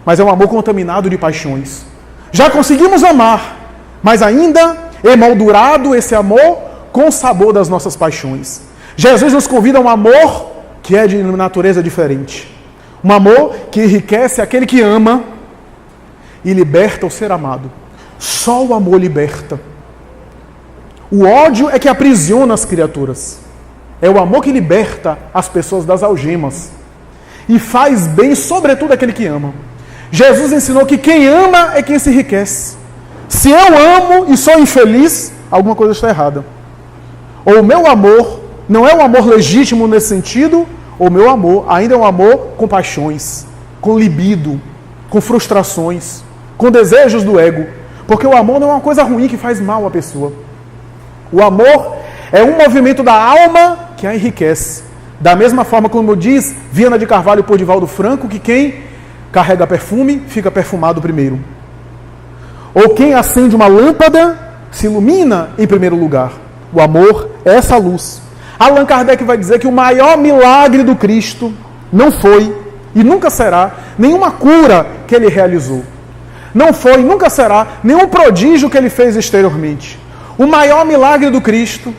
mas é um amor contaminado de paixões. Já conseguimos amar, mas ainda emoldurado esse amor com o sabor das nossas paixões. Jesus nos convida a um amor que é de natureza diferente. Um amor que enriquece aquele que ama e liberta o ser amado. Só o amor liberta. O ódio é que aprisiona as criaturas. É o amor que liberta as pessoas das algemas. E faz bem, sobretudo, aquele que ama. Jesus ensinou que quem ama é quem se enriquece. Se eu amo e sou infeliz, alguma coisa está errada. Ou o meu amor não é um amor legítimo nesse sentido, ou o meu amor ainda é um amor com paixões, com libido, com frustrações, com desejos do ego. Porque o amor não é uma coisa ruim que faz mal à pessoa. O amor é um movimento da alma que a enriquece. Da mesma forma como diz Viana de Carvalho por Divaldo Franco, que quem carrega perfume, fica perfumado primeiro. Ou quem acende uma lâmpada, se ilumina em primeiro lugar. O amor é essa luz. Allan Kardec vai dizer que o maior milagre do Cristo não foi e nunca será nenhuma cura que ele realizou. Não foi e nunca será nenhum prodígio que ele fez exteriormente. O maior milagre do Cristo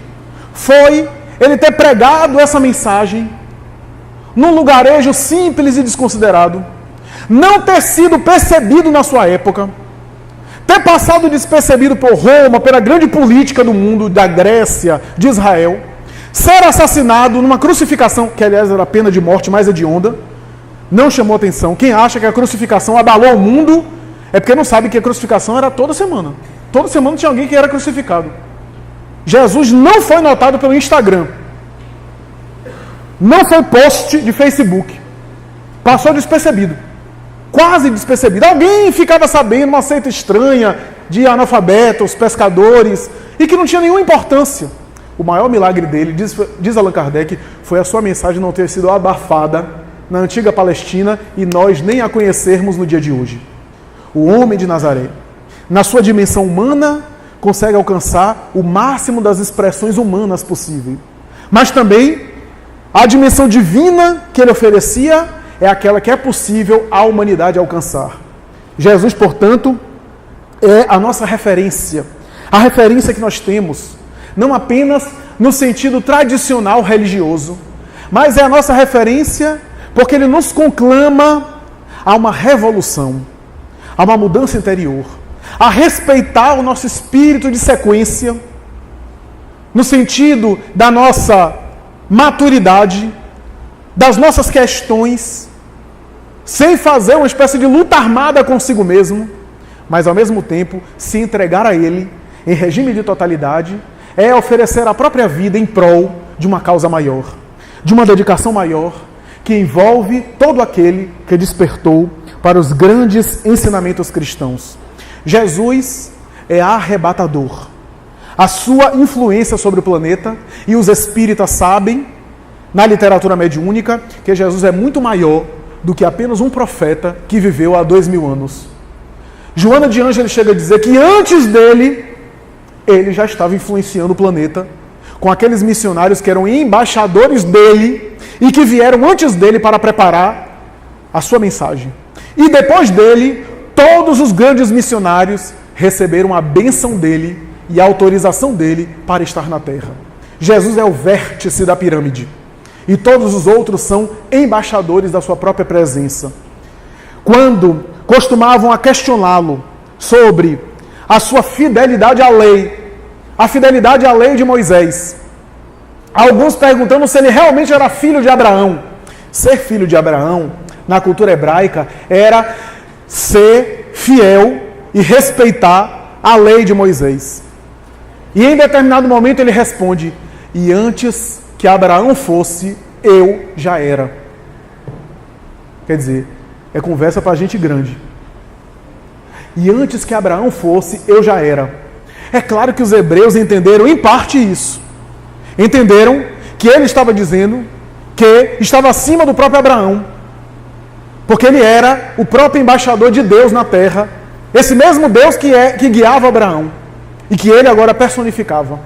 foi ele ter pregado essa mensagem num lugarejo simples e desconsiderado, não ter sido percebido na sua época, ter passado despercebido por Roma, pela grande política do mundo, da Grécia, de Israel, ser assassinado numa crucificação, que aliás era a pena de morte mais hedionda, não chamou atenção. Quem acha que a crucificação abalou o mundo, é porque não sabe que a crucificação era toda semana. Toda semana tinha alguém que era crucificado. Jesus não foi notado pelo Instagram. Não foi post de Facebook. Passou despercebido. Quase despercebido. Alguém ficava sabendo, uma seita estranha de analfabetos, pescadores, e que não tinha nenhuma importância. O maior milagre dele, diz Allan Kardec, foi a sua mensagem não ter sido abafada na antiga Palestina e nós nem a conhecermos no dia de hoje. O homem de Nazaré, na sua dimensão humana, consegue alcançar o máximo das expressões humanas possíveis. Mas também, A dimensão divina que ele oferecia é aquela que é possível a humanidade alcançar. Jesus, portanto, é a nossa referência. A referência que nós temos, não apenas no sentido tradicional religioso, mas é a nossa referência porque ele nos conclama a uma revolução, a uma mudança interior, a respeitar o nosso espírito de sequência, no sentido da nossa maturidade, das nossas questões, sem fazer uma espécie de luta armada consigo mesmo, mas ao mesmo tempo se entregar a ele em regime de totalidade, é oferecer a própria vida em prol de uma causa maior, de uma dedicação maior, que envolve todo aquele que despertou para os grandes ensinamentos cristãos. Jesus é arrebatador. A sua influência sobre o planeta, e os espíritas sabem, na literatura mediúnica, que Jesus é muito maior do que apenas um profeta que viveu há 2000 anos. Joana de Ângeles chega a dizer que antes dele, ele já estava influenciando o planeta, com aqueles missionários que eram embaixadores dele e que vieram antes dele para preparar a sua mensagem. E depois dele, todos os grandes missionários receberam a bênção dele e a autorização dele para estar na terra. Jesus é o vértice da pirâmide. E todos os outros são embaixadores da sua própria presença. Quando costumavam a questioná-lo sobre a sua fidelidade à lei, a fidelidade à lei de Moisés, alguns perguntando se ele realmente era filho de Abraão. Ser filho de Abraão, na cultura hebraica, era ser fiel e respeitar a lei de Moisés. E em determinado momento ele responde: e antes que Abraão fosse, eu já era. Quer dizer, é conversa para gente grande. E antes que Abraão fosse, eu já era. É claro que os hebreus entenderam em parte isso. Entenderam que ele estava dizendo que estava acima do próprio Abraão, porque ele era o próprio embaixador de Deus na terra, esse mesmo Deus que guiava Abraão e que ele agora personificava.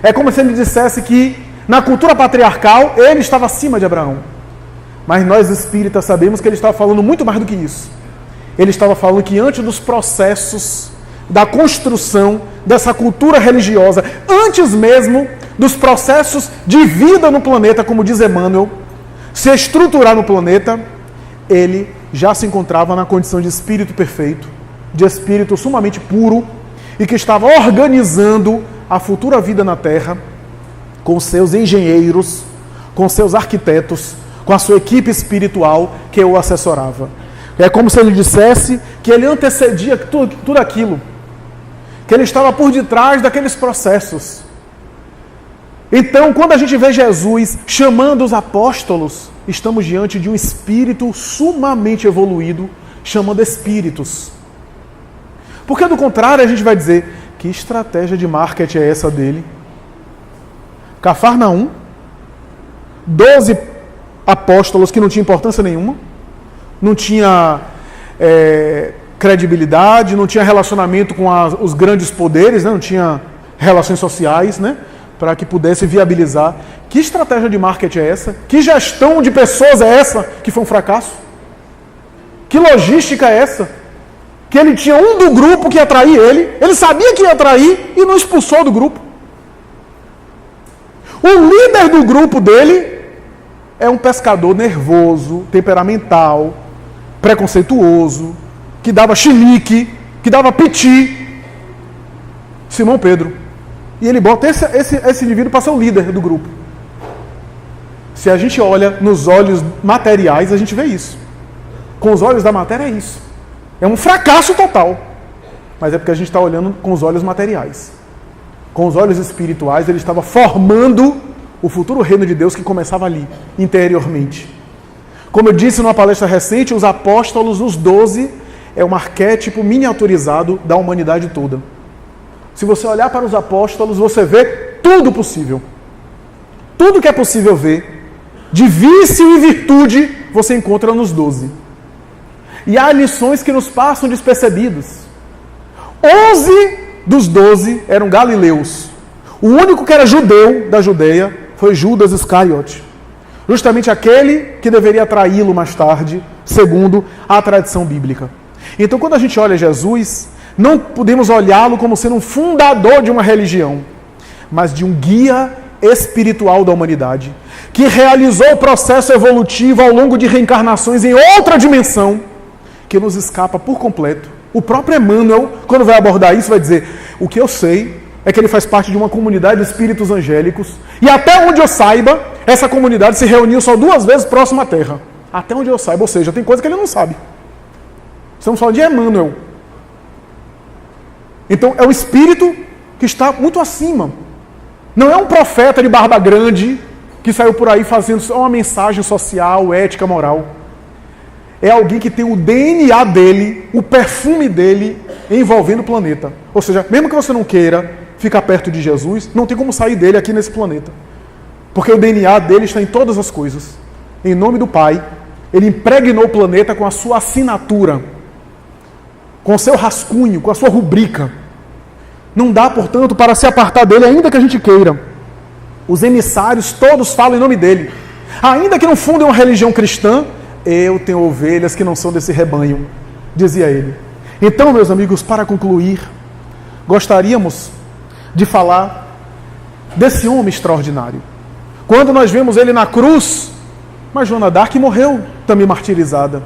É como se ele dissesse que na cultura patriarcal ele estava acima de Abraão, mas nós espíritas sabemos que ele estava falando muito mais do que isso. Ele estava falando que antes dos processos da construção dessa cultura religiosa, antes mesmo dos processos de vida no planeta, como diz Emmanuel, se estruturar no planeta, ele já se encontrava na condição de espírito perfeito, de espírito sumamente puro, e que estava organizando a futura vida na Terra com seus engenheiros, com seus arquitetos, com a sua equipe espiritual que o assessorava. É como se ele dissesse que ele antecedia tudo aquilo, que ele estava por detrás daqueles processos. Então, quando a gente vê Jesus chamando os apóstolos, estamos diante de um espírito sumamente evoluído, chamando espíritos. Porque do contrário, a gente vai dizer: que estratégia de marketing é essa dele? Cafarnaum, 12 apóstolos que não tinham importância nenhuma, não tinha credibilidade, não tinha relacionamento com os grandes poderes, né? Não tinha relações sociais, né? Para que pudesse viabilizar. Que estratégia de marketing é essa? Que gestão de pessoas é essa que foi um fracasso? Que logística é essa? Que ele tinha um do grupo que ia trair ele sabia que ia trair e não expulsou do grupo. O líder do grupo dele é um pescador nervoso, temperamental, preconceituoso, que dava chilique, que dava piti. Simão Pedro. E ele bota esse indivíduo para ser o líder do grupo. Se a gente olha nos olhos materiais, a gente vê isso. Com os olhos da matéria é isso. É um fracasso total. Mas é porque a gente está olhando com os olhos materiais. Com os olhos espirituais, ele estava formando o futuro reino de Deus que começava ali, interiormente. Como eu disse numa palestra recente, os apóstolos, os 12, é um arquétipo miniaturizado da humanidade toda. Se você olhar para os apóstolos, você vê tudo possível. Tudo que é possível ver, de vício e virtude, você encontra nos 12. E há lições que nos passam despercebidas. 11 dos 12 eram galileus. O único que era judeu da Judeia foi Judas Iscariote. Justamente aquele que deveria traí-lo mais tarde, segundo a tradição bíblica. Então, quando a gente olha Jesus, não podemos olhá-lo como sendo um fundador de uma religião, mas de um guia espiritual da humanidade, que realizou o processo evolutivo ao longo de reencarnações em outra dimensão, que nos escapa por completo. O próprio Emmanuel, quando vai abordar isso, vai dizer: o que eu sei é que ele faz parte de uma comunidade de espíritos angélicos, e até onde eu saiba, essa comunidade se reuniu só 2 vezes próximo à Terra. Até onde eu saiba, ou seja, tem coisa que ele não sabe. Estamos falando de Emmanuel. Então, é o espírito que está muito acima. Não é um profeta de barba grande que saiu por aí fazendo só uma mensagem social, ética, moral. É alguém que tem o DNA dele, o perfume dele, envolvendo o planeta. Ou seja, mesmo que você não queira ficar perto de Jesus, não tem como sair dele aqui nesse planeta. Porque o DNA dele está em todas as coisas. Em nome do Pai, ele impregnou o planeta com a sua assinatura, com o seu rascunho, com a sua rubrica. Não dá, portanto, para se apartar dele, ainda que a gente queira. Os emissários todos falam em nome dele. Ainda que não fundem uma religião cristã, eu tenho ovelhas que não são desse rebanho, dizia ele. Então, meus amigos, para concluir, gostaríamos de falar desse homem extraordinário. Quando nós vemos ele na cruz, mas Joana d'Arc morreu também martirizada.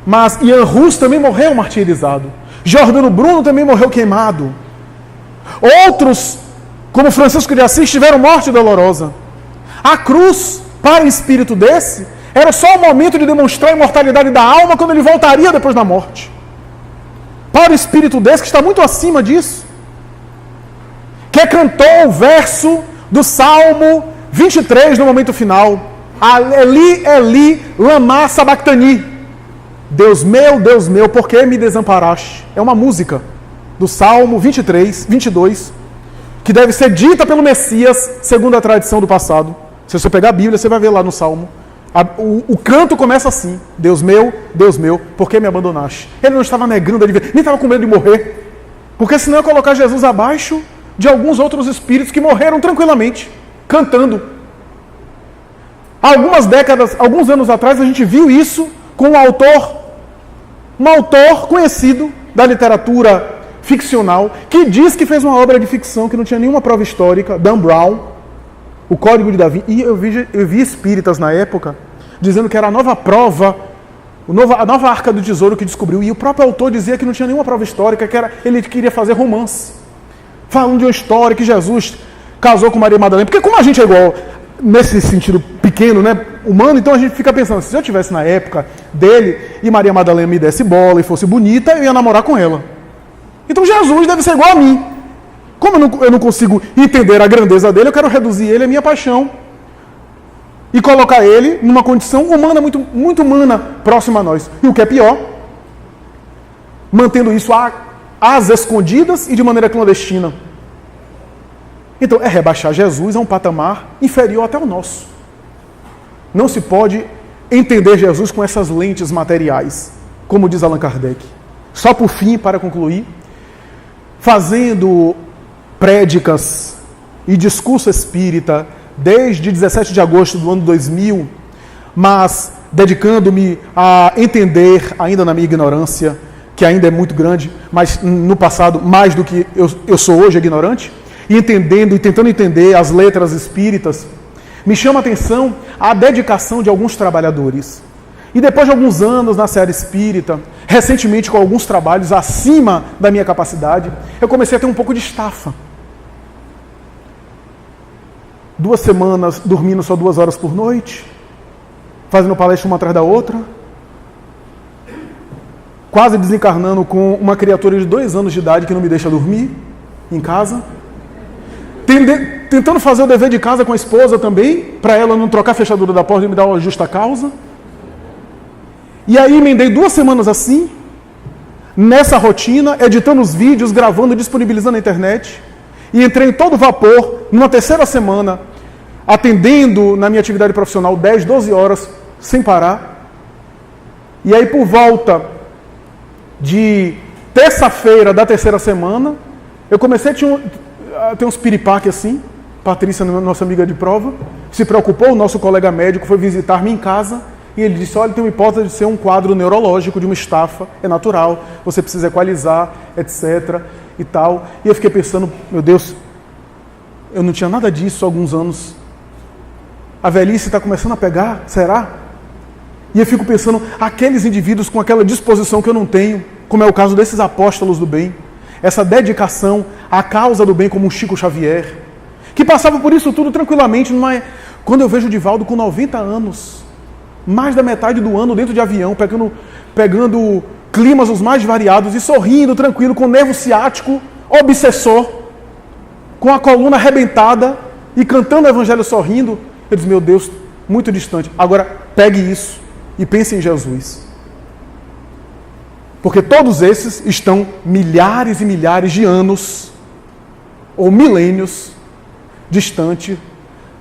Mas Ian Rus também morreu martirizado. Giordano Bruno também morreu queimado. Outros, como Francisco de Assis, tiveram morte dolorosa. A cruz, para um espírito desse, era só o momento de demonstrar a imortalidade da alma quando ele voltaria depois da morte. Para o espírito desse, que está muito acima disso, que cantou o verso do Salmo 23 no momento final. Eli, Eli, lama sabachthani. Deus meu, por que me desamparaste? É uma música do Salmo 23, 22, que deve ser dita pelo Messias, segundo a tradição do passado. Se você pegar a Bíblia, você vai ver lá no Salmo. O canto começa assim: Deus meu, por que me abandonaste? Ele não estava negando, ele nem estava com medo de morrer, porque senão ia colocar Jesus abaixo de alguns outros espíritos que morreram tranquilamente, cantando. Há alguns anos atrás, a gente viu isso com um autor conhecido da literatura ficcional, que diz que fez uma obra de ficção que não tinha nenhuma prova histórica, Dan Brown, O Código de Da Vinci. E eu vi espíritas na época dizendo que era a nova prova, a nova Arca do Tesouro que descobriu. E o próprio autor dizia que não tinha nenhuma prova histórica, ele queria fazer romance, falando de uma história que Jesus casou com Maria Madalena. Porque como a gente é igual nesse sentido pequeno, né, humano, então a gente fica pensando: se eu tivesse na época dele e Maria Madalena me desse bola e fosse bonita, eu ia namorar com ela. Então Jesus deve ser igual a mim. Como eu não consigo entender a grandeza dele, eu quero reduzir ele à minha paixão e colocar ele numa condição humana, muito, muito humana, próxima a nós. E o que é pior, mantendo isso às escondidas e de maneira clandestina. Então, é rebaixar Jesus a um patamar inferior até o nosso. Não se pode entender Jesus com essas lentes materiais, como diz Allan Kardec. Só por fim, para concluir, fazendo prédicas e discurso espírita desde 17 de agosto do ano 2000, mas dedicando-me a entender, ainda na minha ignorância, que ainda é muito grande, mas no passado mais do que eu sou hoje ignorante, e tentando entender as letras espíritas, me chama a atenção a dedicação de alguns trabalhadores. E depois de alguns anos na seara espírita, recentemente com alguns trabalhos acima da minha capacidade, eu comecei a ter um pouco de estafa. 2 semanas dormindo só 2 horas por noite, fazendo palestra uma atrás da outra, quase desencarnando com uma criatura de 2 anos de idade que não me deixa dormir em casa, tentando fazer o dever de casa com a esposa também, para ela não trocar a fechadura da porta e me dar uma justa causa. E aí emendei 2 semanas assim, nessa rotina, editando os vídeos, gravando, disponibilizando na internet, e entrei em todo vapor, numa 3ª semana, atendendo na minha atividade profissional 10, 12 horas, sem parar. E aí por volta de terça-feira da 3ª semana, eu comecei a ter uns piripaque assim, Patrícia, nossa amiga de prova, se preocupou, o nosso colega médico foi visitar-me em casa e ele disse, olha, tem uma hipótese de ser um quadro neurológico, de uma estafa, é natural, você precisa equalizar, etc. e tal. E eu fiquei pensando, meu Deus, eu não tinha nada disso há alguns anos. A velhice está começando a pegar, será? E eu fico pensando, aqueles indivíduos com aquela disposição que eu não tenho, como é o caso desses apóstolos do bem, essa dedicação à causa do bem, como um Chico Xavier, que passava por isso tudo tranquilamente. Quando eu vejo o Divaldo com 90 anos, mais da metade do ano dentro de avião, pegando climas os mais variados e sorrindo, tranquilo, com nervo ciático, obsessor, com a coluna arrebentada e cantando o evangelho sorrindo, eu disse, meu Deus, muito distante. Agora, pegue isso e pense em Jesus. Porque todos esses estão milhares e milhares de anos, ou milênios, distante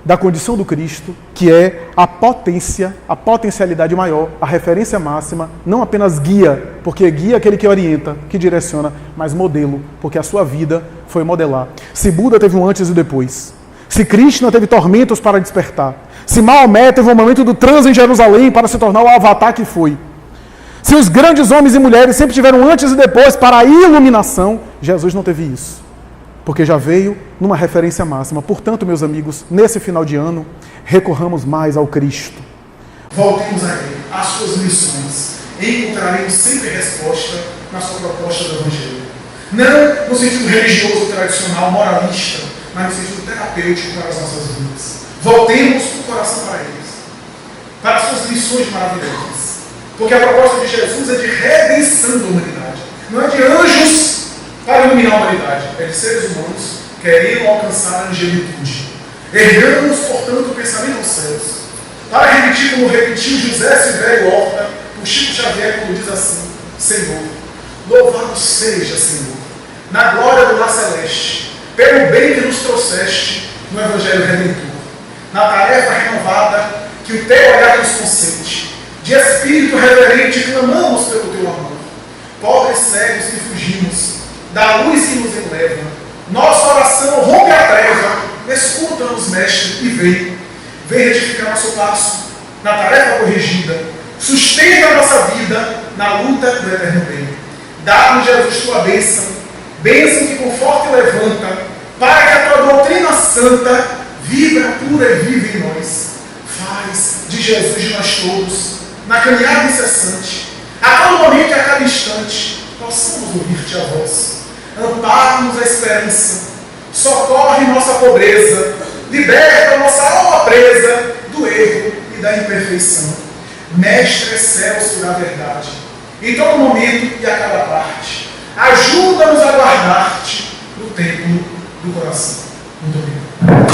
da condição do Cristo, que é a potência, a potencialidade maior, a referência máxima, não apenas guia, porque guia é aquele que orienta, que direciona, mas modelo, porque a sua vida foi modelar. Se Buda teve um antes e depois, se Krishna teve tormentos para despertar, se Maomé teve um momento do transe em Jerusalém para se tornar o avatar que foi, se os grandes homens e mulheres sempre tiveram antes e depois para a iluminação, Jesus não teve isso, porque já veio numa referência máxima. Portanto, meus amigos, nesse final de ano, recorramos mais ao Cristo. Voltemos a Ele, às suas lições, e encontraremos sempre resposta na sua proposta do Evangelho. Não no sentido religioso, tradicional, moralista, mas no sentido terapêutico para as nossas vidas. Voltemos o coração para eles, para as suas lições maravilhosas. Porque a proposta de Jesus é de redenção da humanidade. Não é de anjos para iluminar a humanidade. É de seres humanos querendo alcançar a angelitude. Ergamos, portanto, o pensamento aos céus. Para repetir como repetiu José Silvério Horta, o Chico Xavier, quando diz assim, Senhor, louvado seja, Senhor, na glória do lar celeste, pelo bem que nos trouxeste no Evangelho Redentor, na tarefa renovada que o teu olhar nos consente. De espírito reverente clamamos pelo teu amor. Pobres cegos que fugimos da luz que nos eleva, nossa oração rompe a treva, escuta-nos, mestre, e vem retificar nosso passo na tarefa corrigida, sustenta a nossa vida na luta do eterno bem. Dá-nos, Jesus, tua bênção, bênção que conforta e levanta, para que a tua doutrina santa vibra pura e viva em nós. Faz de Jesus de nós todos, na caminhada incessante, a todo momento e a cada instante, possamos ouvir-te a voz. Ampara-nos a esperança, socorre nossa pobreza, liberta nossa alma presa do erro e da imperfeição. Mestre excelso da verdade, em todo momento e a cada parte, ajuda-nos a guardar-te no templo do coração. Muito obrigado.